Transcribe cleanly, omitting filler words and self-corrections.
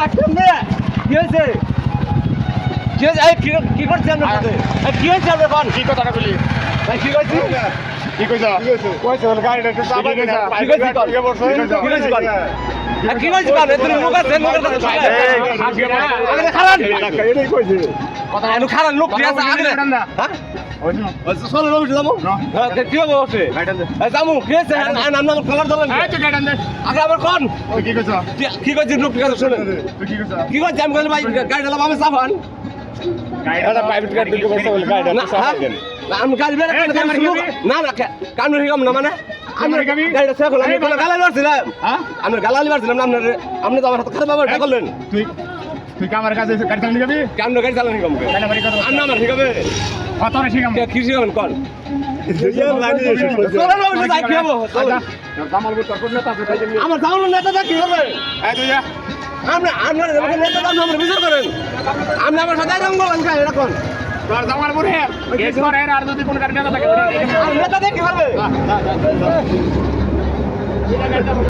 কেমনে কি হয়েছে কি হয়েছে কি করছেন আপনাদের কি হয়েছে আপনার কোন কি কথাটা বলি ভাই কি করছি কি কইছা কইছে বল গাড়িটা একটু চাপা দে না কি করছি কোন কি করছি কোন কি করছি কোন এত লোক আছে লোকের কথা আগে খারাপ এটাই কইছে কথা এনু খারাপ লোক কি আছে আগে হ্যাঁ চলো লোক যাবো হ্যাঁ কি হবে বসে যাবো কি আছে নাম কালার দলেন আগে আবার কোন কি কইছা কি করছি লোক ঠিক আছে শুনে তুই কি কইছা কি করছি আমি বলি ভাই গাড়ি চালাবো আমি চাপান গাড়িটা প্রাইভেট গাড়ি দিকে বসে বল গাড়িটা না আমি গাড়ি বের না না কাম হিগাম না মানে আমি গাড়িটা চেক করলাম আমি কোনো গালালি মারছিলাম হ্যাঁ আমি গালালি মারছিলাম না আপনি তো আমার হাতে খারাপ ব্যবহার করলেন তুই তুই কামার কাছে গাড়ি চালানি যাবি কেন গাড়ি চালান হিগাম কেন গাড়ি কথা আর না আমার হিগাবে কত না শিখাম কি শিখাবেন কোন জামালপুর তোর নেতা আছে তাই জন্য আমার জামাল নেতা কি হবে এই তুই যা আমরা আপনার নেতা দাম আমরা বিচার করেন আপনি আমার সাথে এরকম বলেন কেন এরকম তোর জামালপুর হে গেট করে আর যদি কোন গাড়ি নেতা থাকে নেতা দেখি হবে